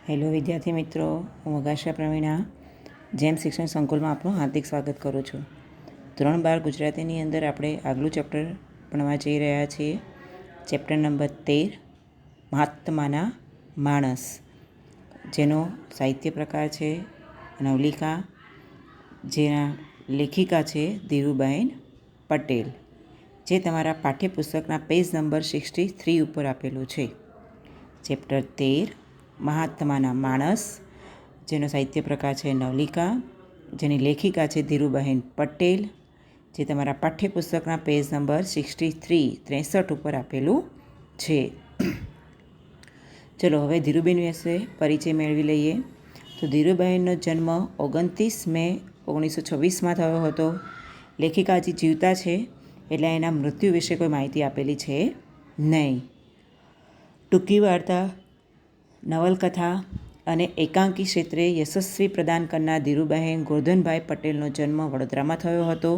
Hello વિદ્યાર્થી મિત્રો, હું અગાશા પ્રવીણા જેમ શિક્ષણ સંકુલમાં આપનું હાર્દિક સ્વાગત કરું છું. ધોરણ 12 ગુજરાતીની અંદર આપણે આગલું ચેપ્ટર ભણવા જઈ રહ્યા છીએ. ચેપ્ટર નંબર 13 મહાત્માના માણસ, જેનો સાહિત્ય પ્રકાર છે નવલિકા, જેના લેખિકા છે ધીરુબહેન પટેલ, જે તમારા પાઠ્યપુસ્તકના પેજ નંબર 63 ઉપર આપેલું છે. ચેપ્ટર 13 મહાત્માના માણસ, જેનો સાહિત્ય પ્રકાર છે નવલિકા, જેની લેખિકા છે ધીરુબહેન પટેલ, જે તમારા પાઠ્યપુસ્તકના પેજ નંબર 63 ઉપર આપેલું છે. ચલો હવે ધીરુબેન વિશે પરિચય મેળવી લઈએ. તો ધીરુબહેનનો જન્મ 29 મે 1926 થયો હતો. લેખિકા હજી જીવતા છે, એટલે એના મૃત્યુ વિશે કોઈ માહિતી આપેલી છે નહીં. ટૂંકી વાર્તા, નવલકથા અને એકાંકી ક્ષેત્રે યશસ્વી પ્રદાન કરનાર ધીરુબહેન ગોરધનભાઈ પટેલનો જન્મ વડોદરામાં થયો હતો.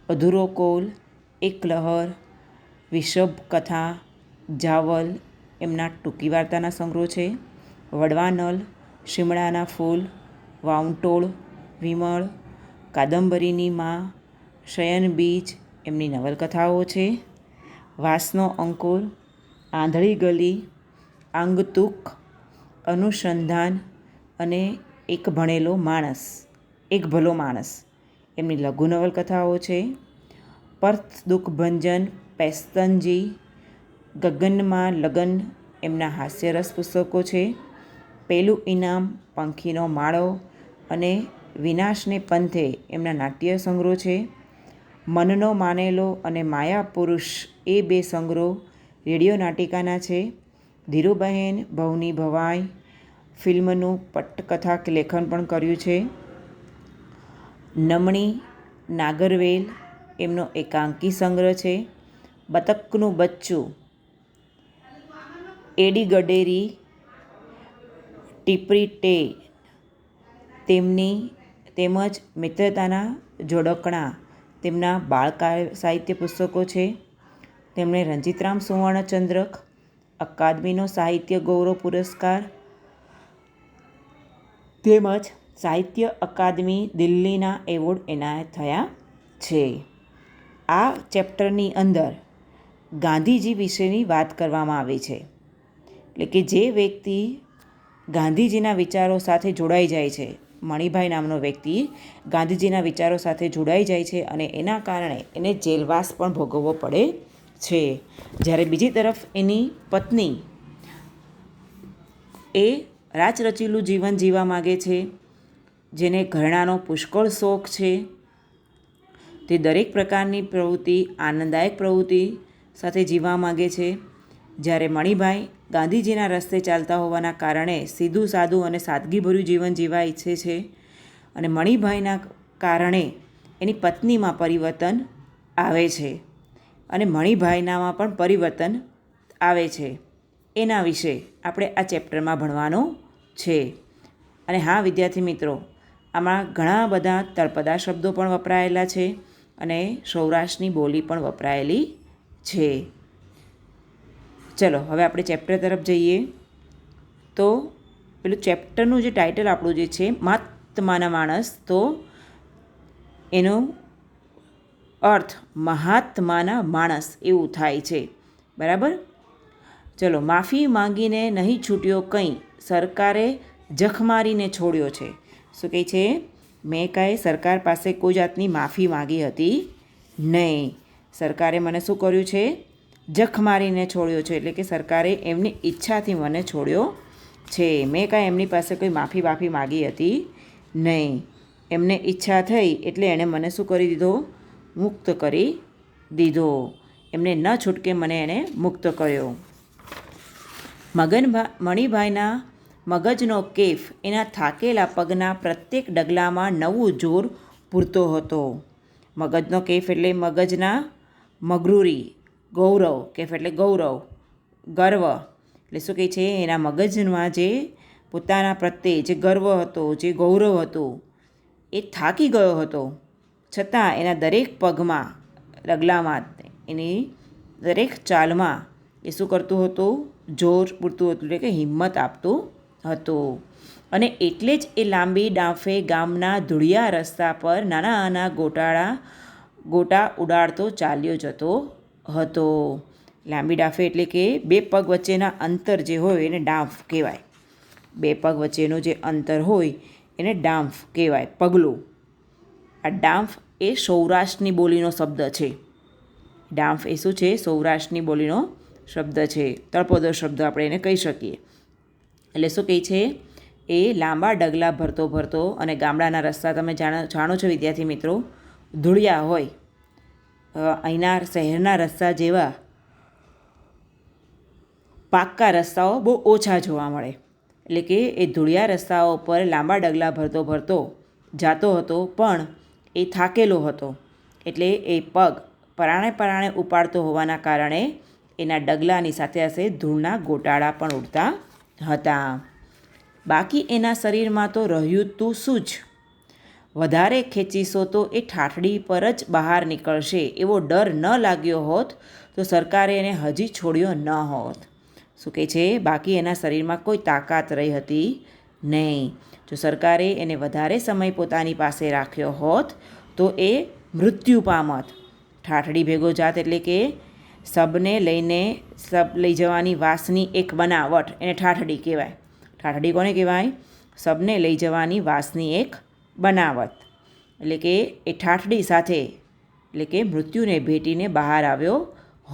અધૂરો કોલ, એકલહર, વિષભ કથા, જાવલ એમના ટૂંકી વાર્તાના સંગ્રહ છે. વડવાનલ, શિમળાના ફૂલ, વાઉંટોળ, વિમળ, કાદંબરીની માં, શયનબીજ એમની નવલકથાઓ છે. વાસનો અંકુર, આંધળી ગલી, આંગતુક, અનુસંધાન અને એક ભલો માણસ એમની લઘુ નવલકથાઓ છે. પર્થ દુઃખભંજન, પેસ્તનજી, ગગનમાં લગન એમના હાસ્યરસ પુસ્તકો છે. પેલું ઇનામ, પંખીનો માળો અને વિનાશને પંથે એમના નાટ્ય સંગ્રહ છે. મનનો માનેલો અને માયા પુરુષ એ 2 સંગ્રહ રેડિયો નાટિકાના છે. ધીરુબહેન ભવની ભવાઈ ફિલ્મનું પટકથા લેખન પણ કર્યું છે. નમણી નાગરવેલ એમનો એકાંકી સંગ્રહ છે. બતકનું બચ્ચું, એડી ગડેરી, ટીપરી ટે તેમજ મિત્રતાના જોડકણા તેમના બાળ સાહિત્ય પુસ્તકો છે. તેમણે રંજીતરામ સુવર્ણચંદ્રક, અકાદમીનો સાહિત્ય ગૌરવ પુરસ્કાર તેમજ સાહિત્ય અકાદમી દિલ્હીના એવોર્ડ એનાયત થયા છે. આ ચેપ્ટરની અંદર ગાંધીજી વિશેની વાત કરવામાં આવી છે. એટલે કે જે વ્યક્તિ ગાંધીજીના વિચારો સાથે જોડાઈ જાય છે, મણિભાઈ નામનો વ્યક્તિ ગાંધીજીના વિચારો સાથે જોડાઈ જાય છે અને એના કારણે એને જેલવાસ પણ ભોગવવો પડે છે. જ્યારે બીજી તરફ એની પત્ની એ રાચરચીલું જીવન જીવવા માગે છે, જેને ઘરેણાનો પુષ્કળ શોખ છે. તે દરેક પ્રકારની પ્રવૃત્તિ આનંદદાયક પ્રવૃત્તિ સાથે જીવવા માગે છે. જ્યારે મણિભાઈ ગાંધીજીના રસ્તે ચાલતા હોવાના કારણે સીધું સાદું અને સાદગીભર્યું જીવન જીવવા ઈચ્છે છે. અને મણિભાઈના કારણે એની પત્નીમાં પરિવર્તન આવે છે અને મણિભાઈનામાં પણ પરિવર્તન આવે છે. એના વિશે આપણે આ ચેપ્ટરમાં ભણવાનું છે. અને હા વિદ્યાર્થી મિત્રો, આમાં ઘણા બધા તળપદા શબ્દો પણ વપરાયેલા છે અને સૌરાષ્ટ્રની બોલી પણ વપરાયેલી છે. ચલો હવે આપણે ચેપ્ટર તરફ જઈએ. તો પેલું ચેપ્ટરનું જે ટાઇટલ આપણું જે છે મહાત્માના માણસ, તો એનો અર્થ મહાત્માના માણસ એવું થાય છે. બરાબર. ચલો, માફી માંગીને નહીં છૂટ્યો કંઈ, સરકારે જખ મારીને છોડ્યો છે. શું કહે છે? મેં કાંઈ સરકાર પાસે કોઈ જાતની માફી માંગી હતી નહીં. સરકારે મને શું કર્યું છે? જખ મારીને છોડ્યો છે. એટલે કે સરકારે એમની ઈચ્છાથી મને છોડ્યો છે. મેં કાંઈ એમની પાસે કોઈ માફી માંગી હતી નહીં. એમને ઈચ્છા થઈ એટલે એણે મને શું કરી દીધો? મુક્ત કરી દીધો. એમને ન છૂટકે મને એણે મુક્ત કર્યો. મણિભાઈના મગજનો કેફ એના થાકેલા પગના પ્રત્યેક ડગલામાં નવું જોર પૂરતો હતો. મગજનો કેફ એટલે મગજના મગરૂરી, ગૌરવ, કેફ એટલે ગૌરવ, ગર્વ. એટલે શું કહે છે? એના મગજમાં જે પોતાના પ્રત્યે જે ગર્વ હતો, જે ગૌરવ હતું, એ થાકી ગયો હતો. છતાં એના દરેક પગમાં, ડગલામાં, એની દરેક ચાલમાં એ શું કરતું હતું? જોર પૂરતું હતું, એટલે કે હિંમત આપતું હતો. અને એટલે જ એ લાંબી ડાંફે ગામના ધૂળિયા રસ્તા પર નાના નાના ગોટા ઉડાડતો ચાલ્યો જતો હતો. લાંબી ડાંફે એટલે કે બે પગ વચ્ચેના અંતર જે હોય એને ડાંફ કહેવાય. બે પગ વચ્ચેનું જે અંતર હોય એને ડાંફ કહેવાય, પગલું. આ ડાંફ એ સૌરાષ્ટ્રની બોલીનો શબ્દ છે. ડાંફ એ શું છે? સૌરાષ્ટ્રની બોલીનો શબ્દ છે. તળપદો શબ્દ આપણે એને કહી શકીએ. એટલે શું કહે છે? એ લાંબા ડગલા ભરતો અને ગામડાના રસ્તા તમે જાણો છો વિદ્યાર્થી મિત્રો, ધૂળિયા હોય. અહીંના શહેરના રસ્તા જેવા પાક્કા રસ્તાઓ બહુ ઓછા જોવા મળે. એટલે કે એ ધૂળિયા રસ્તાઓ પર લાંબા ડગલા ભરતો જાતો હતો, પણ એ થાકેલો હતો. એટલે એ પગ પરાણે ઉપાડતો હોવાના કારણે એના ડગલાની સાથે સાથે ધૂળના ગોટાળા પણ ઉડતા હતા. બાકી એના શરીરમાં તો રહ્યું તું શું જ? વધારે ખેંચીશો તો એ ઠાઠડી પર જ બહાર નીકળશે એવો ડર ન લાગ્યો હોત તો સરકારે એને હજી છોડ્યો ન હોત. શું કહે છે? બાકી એના શરીરમાં કોઈ તાકાત રહી હતી નહીં. જો સરકારે એને વધારે સમય પોતાની પાસે રાખ્યો હોત તો એ મૃત્યુ પામત. ઠાઠડી ભેગો જાત એટલે કે શબને લઈ જવાની વાંસની એક બનાવટ, એને ઠાઠડી કહેવાય. ઠાઠડી કોને કહેવાય? શબને લઈ જવાની વાંસની એક બનાવટ. એટલે કે એ ઠાઠડી સાથે એટલે કે મૃત્યુને ભેટીને બહાર આવ્યો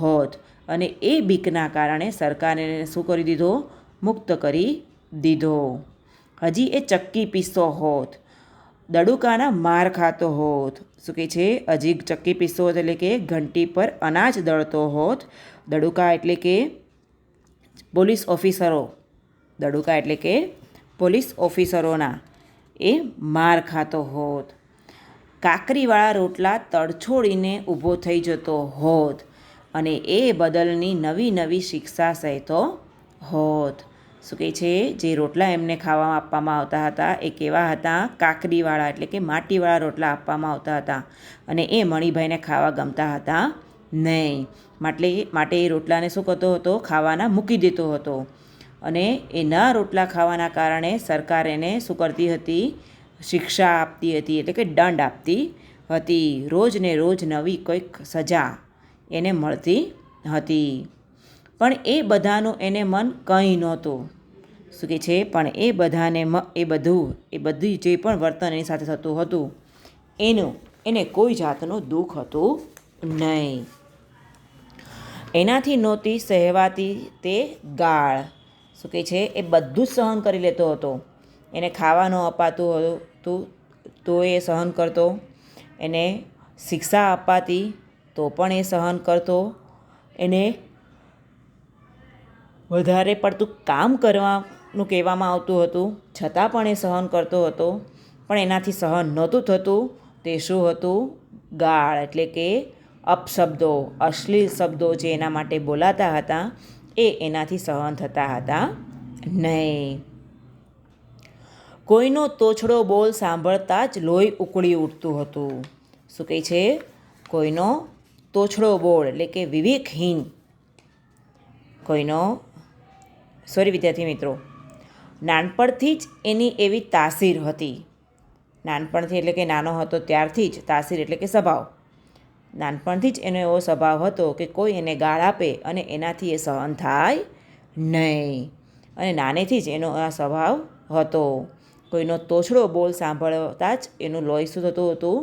હોત. અને એ બીકના કારણે સરકારે શું કરી દીધો? મુક્ત કરી દીધો. હજી એ ચક્કી પીસતો હોત, દડુકાના માર ખાતો હોત. શું કહે છે? હજી ચક્કી પીસતો હોત એટલે કે ઘંટી પર અનાજ દળતો હોત. દડુકા એટલે કે પોલીસ ઓફિસરો, દડુકા એટલે કે પોલીસ ઓફિસરોના એ માર ખાતો હોત. કાકરીવાળા રોટલા તડછોડીને ઊભો થઈ જતો હોત. અને એ બદલની નવી શિક્ષા સહેતો હોત. શું કહે છે? જે રોટલા એમને ખાવામાં આપવામાં આવતા હતા એ કેવા હતા? કાકરીવાળા એટલે કે માટીવાળા રોટલા આપવામાં આવતા હતા. અને એ મણિભાઈને ખાવા ગમતા હતા નહીં. માટે એ રોટલાને શું કરતો હતો? ખાવાના મૂકી દેતો હતો. અને એના રોટલા ખાવાના કારણે સરકાર એને શું કરતી હતી? શિક્ષા આપતી હતી, એટલે કે દંડ આપતી હતી. રોજને રોજ નવી કોઈક સજા એને મળતી હતી. પણ એ બધાનું એને મન કંઈ નહોતું. શું કહે છે? પણ એ બધી જે પણ વર્તન એની સાથે થતું હતું એને કોઈ જાતનું દુઃખ હતું નહીં. એનાથી નહોતી સહેવાતી તે ગાળ. શું કહે છે? એ બધું જ સહન કરી લેતો હતો. એને ખાવાનું અપાતું હતું તો એ સહન કરતો. એને શિક્ષા અપાતી તો પણ એ સહન કરતો. એને વધારે પડતું કામ કરવાનું કહેવામાં આવતું હતું છતાં પણ એ સહન કરતો હતો. પણ એનાથી સહન નહોતું થતું. તે શું હતું? ગાળ એટલે કે અપશબ્દો, અશ્લીલ શબ્દો જે એના માટે બોલાતા હતા એ એનાથી સહન થતા હતા નહીં. કોઈનો તોછડો બોલ સાંભળતા જ લોહી ઉકળી ઉઠતું હતું. શું કહે છે? કોઈનો તોછડો બોલ એટલે કે વિવેકહીન વિદ્યાર્થી મિત્રો, નાનપણથી જ એની એવી તાસીર હતી. નાનપણથી એટલે કે નાનો હતો ત્યારથી જ, તાસીર એટલે કે સ્વભાવ. નાનપણથી જ એનો એવો સ્વભાવ હતો કે કોઈ એને ગાળ આપે અને એનાથી એ સહન થાય નહીં. અને નાનેથી જ એનો આ સ્વભાવ હતો. કોઈનો તોછડો બોલ સાંભળતા જ એનું લોહી શું થતું હતું?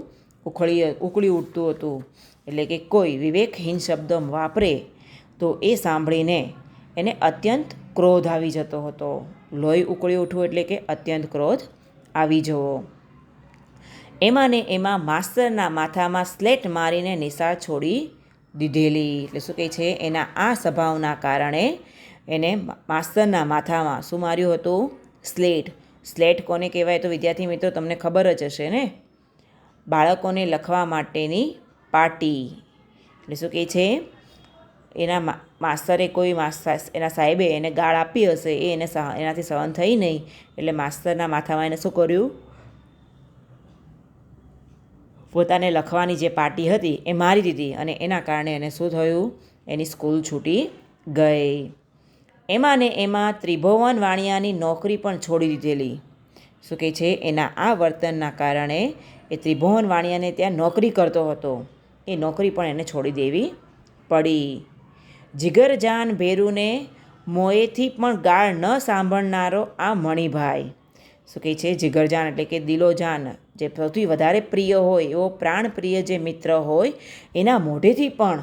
ઉકળી ઉઠતું હતું. એટલે કે કોઈ વિવેકહીન શબ્દ વાપરે તો એ સાંભળીને એને અત્યંત ક્રોધ આવી જતો હતો. લોહી ઉકળી ઉઠવું એટલે કે અત્યંત ક્રોધ આવી જવો. એમાં ને એમાં માસ્તરના માથામાં સ્લેટ મારીને નિશાળ છોડી દીધેલી. એટલે શું કહે છે? એના આ સ્વભાવના કારણે એને માસ્તરના માથામાં શું માર્યું હતું? સ્લેટ. સ્લેટ કોને કહેવાય તો વિદ્યાર્થી મિત્રો તમને ખબર જ હશે ને? બાળકોને લખવા માટેની પાટી. એટલે શું કહે છે? એના માસ્તરે એના સાહેબે એને ગાળ આપી હશે, એનાથી સહન થઈ નહીં. એટલે માસ્તરના માથામાં એને શું કર્યું? પોતાને લખવાની જે પાટી હતી એ મારી દીધી. અને એના કારણે એને શું થયું? એની સ્કૂલ છૂટી ગઈ. એમાં ને એમાં ત્રિભુવન વાણિયાની નોકરી પણ છોડી દીધેલી. શું કહે છે, એના આ વર્તનના કારણે એ ત્રિભુવન વાણિયાને ત્યાં નોકરી કરતો હતો, એ નોકરી પણ એને છોડી દેવી પડી. જીગરજાન ભેરુને મોએથી પણ ગાળ ન સાંભળનારો આ મણિભાઈ. શું કહે છે, જીગરજાન એટલે કે દિલોજાન, જે સૌથી વધારે પ્રિય હોય એવો પ્રાણપ્રિય જે મિત્ર હોય એના મોઢેથી પણ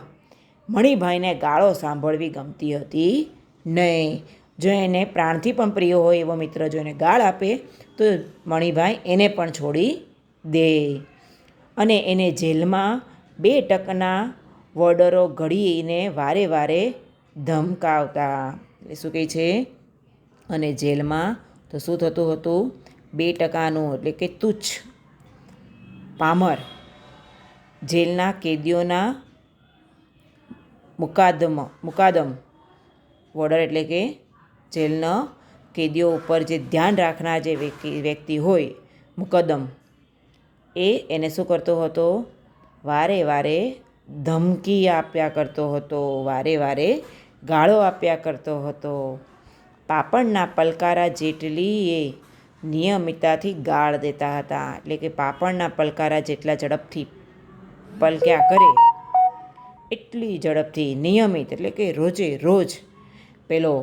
મણિભાઈને ગાળો સાંભળવી ગમતી હતી નહીં. જો એને પ્રાણથી પણ પ્રિય હોય એવો મિત્ર જો એને ગાળ આપે તો મણિભાઈ એને પણ છોડી દે અને એને જેલમાં 2 ટકના વોર્ડરો ઘડીને વારે વારે ધમકાવતા. એટલે શું કહે છે, અને જેલમાં તો શું થતું હતું, 2 ટકાનું એટલે કે તુચ્છ પામર જેલના કેદીઓના મુકાદમ વોર્ડર એટલે કે જેલના કેદીઓ ઉપર જે ધ્યાન રાખનાર જે વ્યક્તિ હોય મુકદ્દમ, એને શું કરતો હતો, વારે વારે ધમકી આપ્યા કરતો હતો, વારે વારે ગાળો આપ્યા કરતો હતો. પાપડના પલકારા જેટલી એ નિયમિતતાથી ગાળ દેતા હતા. એટલે કે પાપડના પલકારા જેટલા ઝડપથી પલક્યા કરે એટલી ઝડપથી નિયમિત એટલે કે રોજે રોજ પેલો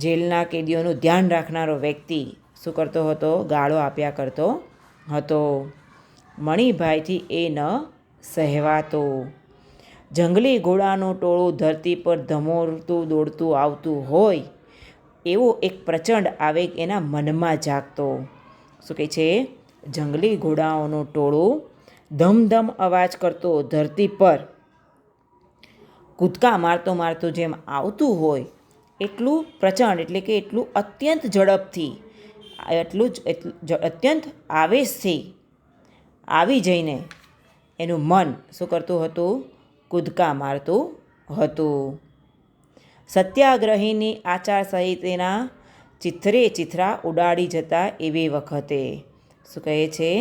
જેલના કેદીઓનું ધ્યાન રાખનારો વ્યક્તિ શું કરતો હતો, ગાળો આપ્યા કરતો હતો. મણિભાઈથી એ ન સહેવાતો. જંગલી ઘોડાનું ટોળું ધરતી પર ધમોરતું દોડતું આવતું હોય એવો એક પ્રચંડ આવેગ એના મનમાં જાગતો. શું કહે છે, જંગલી ઘોડાઓનું ટોળું ધમધમ અવાજ કરતો ધરતી પર કૂદકા મારતો મારતો જેમ આવતું હોય એટલું પ્રચંડ એટલે કે એટલું અત્યંત ઝડપથી, અત્યંત આવેશથી આવી જઈને એનું મન શું કરતું હતું, કૂદકા મારતું હતું. સત્યાગ્રહીની આચારસંહિતાના ચિથરે ચિથરા ઉડાડી જતા એવી વખતે. શું કહે છે,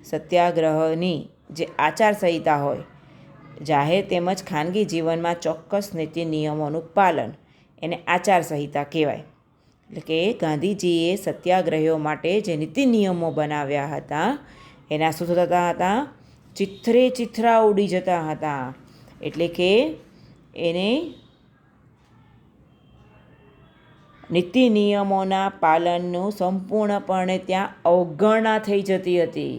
સત્યાગ્રહની જે આચારસંહિતા હોય, જાહેર તેમજ ખાનગી જીવનમાં ચોક્કસ નીતિ નિયમોનું પાલન, એને આચારસંહિતા કહેવાય. એટલે કે ગાંધીજીએ સત્યાગ્રહીઓ માટે જે નીતિ નિયમો બનાવ્યા હતા એના શું થતા હતા, ચિથરે ચિથરા ઉડી જતા હતા. એટલે કે એને નીતિ નિયમોના પાલનનું સંપૂર્ણપણે ત્યાં અવગણના થઈ જતી હતી.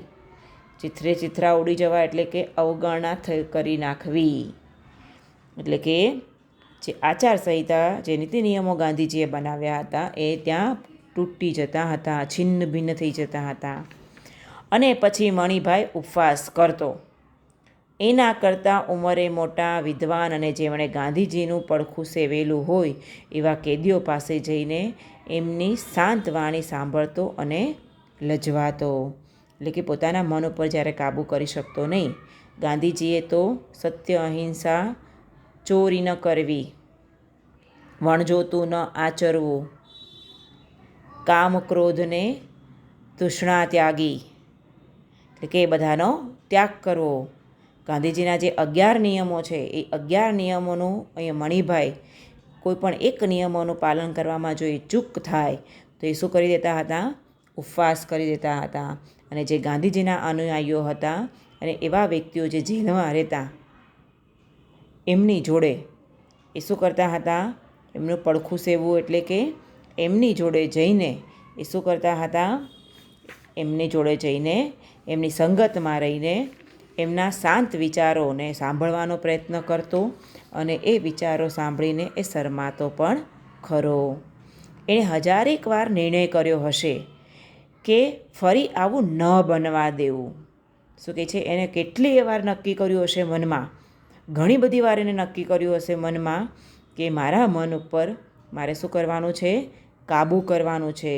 ચિથરે ચિથરા ઉડી જવા એટલે કે અવગણના કરી નાખવી. એટલે કે જે આચારસંહિતા, જે નીતિ નિયમો ગાંધીજીએ બનાવ્યા હતા એ ત્યાં તૂટી જતા હતા, છિન્ન ભિન્ન થઈ જતા હતા. અને પછી મણિભાઈ ઉપવાસ કરતો. એના કરતાં ઉંમરે મોટા વિદ્વાન અને જેમણે ગાંધીજીનું પડખું સેવેલું હોય એવા કેદીઓ પાસે જઈને એમની શાંત વાણી સાંભળતો અને લજવાતો. એટલે કે પોતાના મન ઉપર જ્યારે કાબૂ કરી શકતો નહીં. ગાંધીજીએ તો સત્ય, અહિંસા, ચોરી ન કરવી, વણજોતું ન આચરવું, કામ ક્રોધને તૃષ્ણા ત્યાગી, એટલે કે એ બધાનો ત્યાગ કરવો. ગાંધીજીના જે 11 નિયમો છે એ 11 નિયમોનું અહીંયા મણિભાઈ કોઈ પણ એક નિયમોનું પાલન કરવામાં જો એ ચૂક થાય તો એ શું કરી દેતા હતા, ઉપવાસ કરી દેતા હતા. અને જે ગાંધીજીના અનુયાયીઓ હતા અને એવા વ્યક્તિઓ જે જેલમાં રહેતા એમની જોડે એ શું કરતા હતા, એમનું પડખું સેવવું એટલે કે એમની જોડે જઈને એ શું કરતા હતા, એમની જોડે જઈને એમની સંગતમાં રહીને એમના શાંત વિચારોને સાંભળવાનો પ્રયત્ન કરતો અને એ વિચારો સાંભળીને એ શરમાતો પણ ખરો. એણે હજારેક વાર નિર્ણય કર્યો હશે કે ફરી આવું ન બનવા દેવું. શું કહે છે, એને કેટલીય વાર નક્કી કર્યું હશે મનમાં, ઘણી બધી વાર એને નક્કી કર્યું હશે મનમાં કે મારા મન ઉપર મારે શું કરવાનું છે, કાબૂ કરવાનું છે,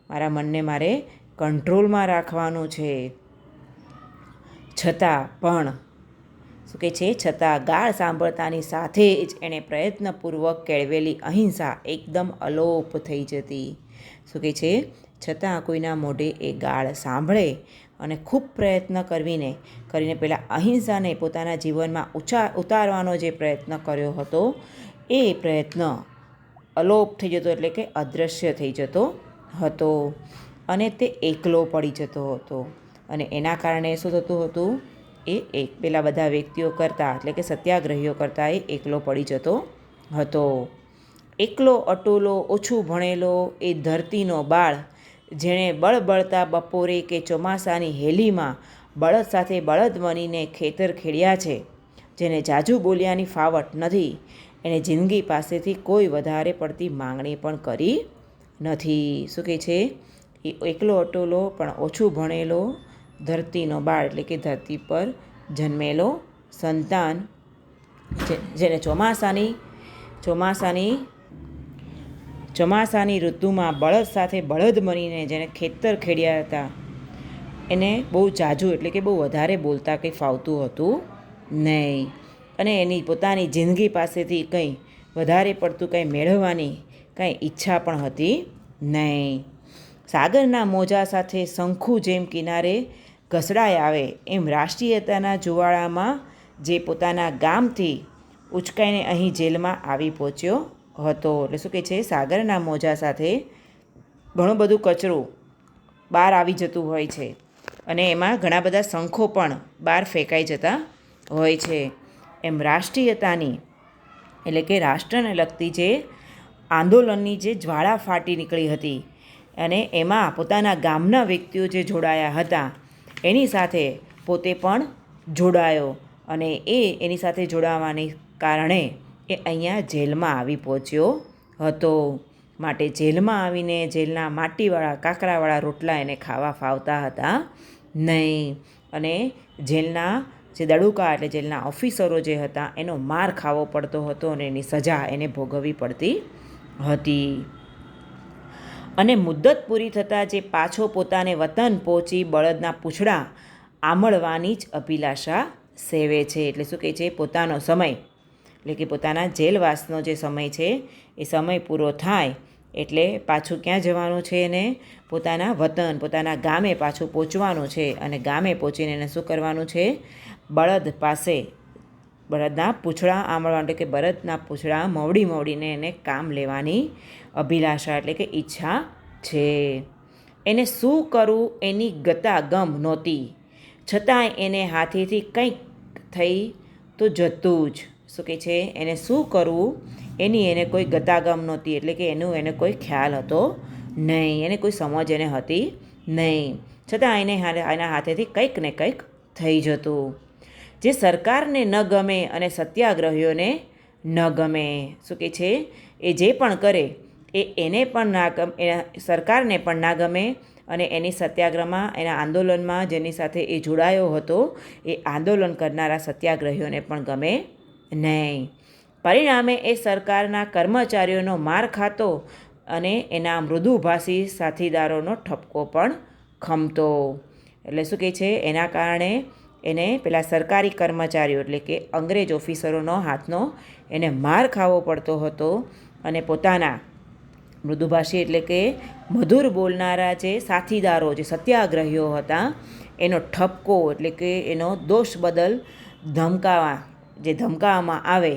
મારા મનને મારે કંટ્રોલમાં રાખવાનું છે. છતાં પણ શું કહે છે, છતાં ગાળ સાંભળતાની સાથે જ એણે પ્રયત્નપૂર્વક કેળવેલી અહિંસા એકદમ અલોપ થઈ જતી. શું કહે છે, છતાં કોઈના મોઢે એ ગાળ સાંભળે અને ખૂબ પ્રયત્ન કરીને પહેલાં અહિંસાને પોતાના જીવનમાં ઉતારવાનો જે પ્રયત્ન કર્યો હતો એ પ્રયત્ન અલોપ થઈ જતો એટલે કે અદૃશ્ય થઈ જતો હતો અને તે એકલો પડી જતો હતો. અને એના કારણે શું થતું હતું, એ પેલા બધા વ્યક્તિઓ કરતાં એટલે કે સત્યાગ્રહીઓ કરતાં એ એકલો પડી જતો હતો. એકલો અટોલો ઓછું ભણેલો એ ધરતીનો બાળ, જેણે બળબળતા બપોરે કે ચોમાસાની હેલીમાં બળદ સાથે બળદ બનીને ખેતર ખેડ્યા છે, જેને જાજુ બોલ્યાની ફાવટ નથી, એણે જિંદગી પાસેથી કોઈ વધારે પડતી માંગણી પણ કરી નથી. શું કહે છે? એ એકલો અટોલો પણ ઓછું ભણેલો ધરતીનો બાળ એટલે કે ધરતી પર જન્મેલો સંતાન, જેને ચોમાસાની ઋતુમાં બળદ સાથે બળદ બનીને જેણે ખેતર ખેડ્યા હતા, એને બહુ જાજુ એટલે કે બહુ વધારે બોલતા કંઈ ફાવતું હતું નહીં, અને એની પોતાની જિંદગી પાસેથી કંઈ વધારે પડતું કંઈ મેળવવાની કંઈ ઈચ્છા પણ હતી નહીં. સાગરના મોજા સાથે શંખુ જેમ કિનારે ઘસડાઈ આવે એમ રાષ્ટ્રીયતાના જુવાળામાં જે પોતાના ગામથી ઉચકાઈને અહીં જેલમાં આવી પહોંચ્યો હતો. એટલે શું કહે છે? સાગરના મોજા સાથે ઘણું બધું કચરું બહાર આવી જતું હોય છે અને એમાં ઘણા બધા શંખો પણ બહાર ફેંકાઈ જતા હોય છે. એમ રાષ્ટ્રીયતાની એટલે કે રાષ્ટ્રને લગતી જે આંદોલનની જે જ્વાળા ફાટી નીકળી હતી અને એમાં પોતાના ગામના વ્યક્તિઓ જે જોડાયા હતા એની સાથે પોતે પણ જોડાયો અને એની સાથે જોડાવાને કારણે એ અહીંયા જેલમાં આવી પહોંચ્યો હતો. માટે જેલમાં આવીને જેલના માટીવાળા કાકરાવાળા રોટલા એને ખાવા ફાવતા હતા નહીં, અને જેલના જે દડુકા એટલે જેલના ઓફિસરો જે હતા એનો માર ખાવો પડતો હતો અને એની સજા એને ભોગવવી પડતી હતી. અને મુદ્દત પૂરી થતાં જે પાછો પોતાને વતન પહોંચી બળદના પૂંછડા આમળવાની જ અભિલાષા સેવે છે. એટલે શું કહે છે? પોતાનો સમય એટલે કે પોતાના જેલવાસનો જે સમય છે એ સમય પૂરો થાય એટલે પાછું ક્યાં જવાનું છે? એને પોતાના વતન પોતાના ગામે પાછું પહોંચવાનું છે. અને ગામે પહોંચીને એને શું કરવાનું છે? બળદ પાસે બળદના પૂંછડા આમળવા એટલે કે બળદના પૂંછડા મવડીને એને કામ લેવાની અભિલાષા એટલે કે ઈચ્છા છે. એને શું કરવું એની ગતાગમ નહોતી, છતાંય એને હાથેથી કંઈક થઈ તો જતું જ. શું કહે છે? એને શું કરવું એની એને કોઈ ગતાગમ નહોતી એટલે કે એને કોઈ ખ્યાલ હતો નહીં, એને કોઈ સમજ એને હતી નહીં, છતાં એના હાથેથી કંઈક ને કંઈક થઈ જતું. જે સરકારને ન ગમે અને સત્યાગ્રહીઓને ન ગમે. શું કહે છે? એ જે પણ કરે એને પણ ના ગમે, સરકારને પણ ના ગમે અને એની સત્યાગ્રહમાં એના આંદોલનમાં જેની સાથે એ જોડાયો હતો એ આંદોલન કરનારા સત્યાગ્રહીઓને પણ ગમે નહીં. પરિણામે એ સરકારના કર્મચારીઓનો માર ખાતો અને એના મૃદુભાષી સાથીદારોનો ઠપકો પણ ખમતો. એટલે શું કહે છે? એના કારણે એને પેલા સરકારી કર્મચારીઓ એટલે કે અંગ્રેજ ઓફિસરોનો હાથનો એને માર ખાવો પડતો હતો અને પોતાના મૃદુભાષી એટલે કે મધુર બોલનારા જે સાથીદારો જે સત્યાગ્રહીઓ હતા એનો ઠપકો એટલે કે એનો દોષ બદલ ધમકાવવામાં આવે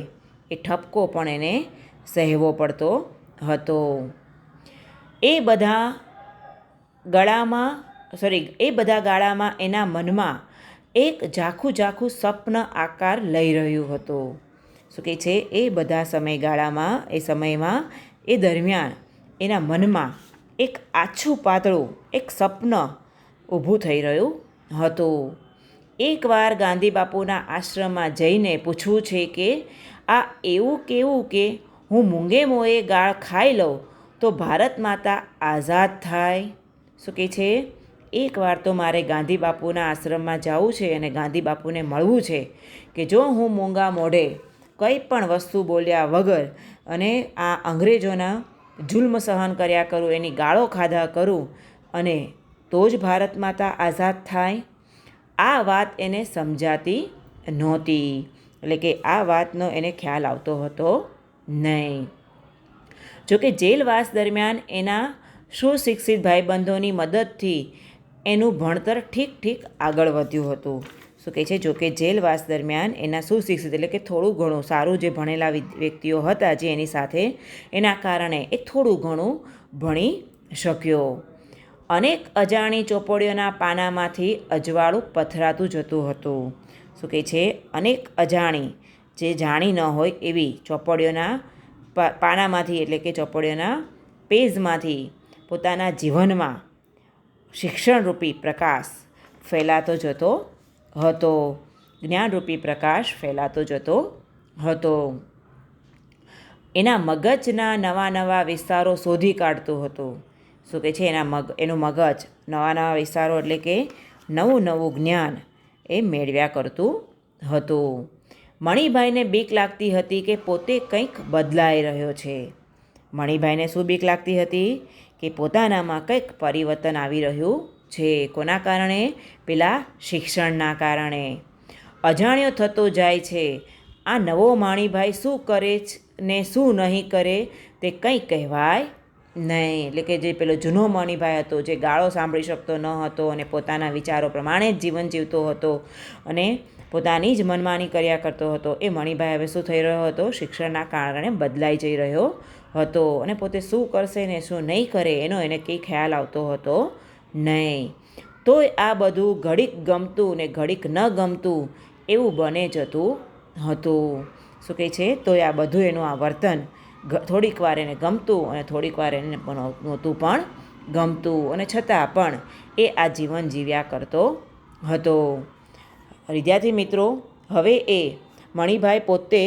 એ ઠપકો પણ એને સહેવો પડતો હતો. એ બધા ગાળામાં એના મનમાં એક ઝાખું સપન આકાર લઈ રહ્યું હતું. શું કહે છે? એ બધા સમયમાં એ દરમિયાન એના મનમાં એક આછું પાતળું એક સપન ઊભું થઈ રહ્યું હતું. એકવાર ગાંધી બાપુના આશ્રમમાં જઈને પૂછવું છે કે આ એવું કેવું કે હું મૂંગે મોએ ગાળ ખાઈ લઉં તો ભારત માતા આઝાદ થાય. શું કહે છે? એકવાર તો મારે ગાંધી બાપુના આશ્રમમાં જવું છે અને ગાંધી બાપુને મળવું છે કે જો હું મૂંગા મોઢે કંઈ પણ વસ્તુ બોલ્યા વગર અને આ અંગ્રેજોના જુલ્મ સહન કર્યા કરું, એની ગાળો ખાધા કરું અને તો જ ભારત માતા આઝાદ થાય. આ વાત એને સમજાતી નહોતી, એટલે કે આ વાતનો એને ખ્યાલ આવતો હતો નહીં. જોકે જેલવાસ દરમિયાન એના સુશિક્ષિત ભાઈબંધોની મદદથી એનું ભણતર ઠીક આગળ વધ્યું હતું. શું કહે છે, જોકે જેલવાસ દરમિયાન એના સુશિક્ષિત એટલે કે થોડું ઘણું સારું જે ભણેલા વ્યક્તિઓ હતા જે એની સાથે, એના કારણે એ થોડું ઘણું ભણી શક્યો. અનેક અજાણી ચોપડીઓના પાનામાંથી અજવાળું પથરાતું જતું હતું. શું કહે છે, અનેક અજાણી જે જાણી ન હોય એવી ચોપડીઓના પાનામાંથી એટલે કે ચોપડીઓના પેજમાંથી પોતાના જીવનમાં શિક્ષણરૂપી પ્રકાશ ફેલાતો જતો હતો. જ્ઞાનરૂપી પ્રકાશ ફેલાતો જતો હતો. એના મગજના નવા નવા વિસ્તારો શોધી કાઢતું હતું. શું કહે છે, એનું મગજ નવા નવા વિસ્તારો એટલે કે નવું નવું જ્ઞાન એ મેળવ્યા કરતું હતું. મણિભાઈને બીક લાગતી હતી કે પોતે કંઈક બદલાઈ રહ્યો છે. મણિભાઈને શું બીક લાગતી હતી કે પોતાનામાં કંઈક પરિવર્તન આવી રહ્યું છે. કોના કારણે? પેલા શિક્ષણના કારણે. અજાણ્યો થતો જાય છે. આ નવો મણિભાઈ શું કરે ને શું નહીં કરે તે કંઈ કહેવાય નહીં. એટલે કે જે પેલો જૂનો મણિભાઈ હતો, જે ગાળો સાંભળી શકતો ન હતો અને પોતાના વિચારો પ્રમાણે જ જીવન જીવતો હતો અને પોતાની જ મનમાની કર્યા કરતો હતો, એ મણિભાઈ હવે શું થઈ રહ્યો હતો? શિક્ષણના કારણે બદલાઈ જઈ રહ્યો હતો અને પોતે શું કરશે ને શું નહીં કરે એનો એને કંઈ ખ્યાલ આવતો હતો નહીં. તોય આ બધું ઘડીક ગમતું ને ઘડીક ન ગમતું એવું બને જતું હતું. શું કહે છે, તોય આ બધું એનું આ વર્તન થોડીક વાર એને ગમતું અને થોડીક વાર એને નહોતું પણ ગમતું, અને છતાં પણ એ આ જીવન જીવ્યા કરતો હતો. વિદ્યાર્થી મિત્રો, હવે એ મણિભાઈ પોતે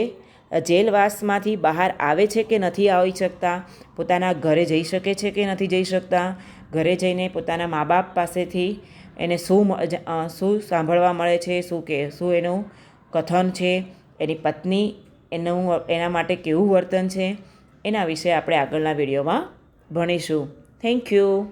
જેલવાસમાંથી બહાર આવે છે કે નથી આવી શકતા, પોતાના ઘરે જઈ શકે છે કે નથી જઈ શકતા, ઘરે જઈને પોતાના મા બાપ પાસેથી એને શું સાંભળવા મળે છે, શું એનું કથન છે, એની પત્ની એના માટે કેવું વર્તન છે, એના વિશે આપણે આગળના વિડીયોમાં ભણીશું. Thank you.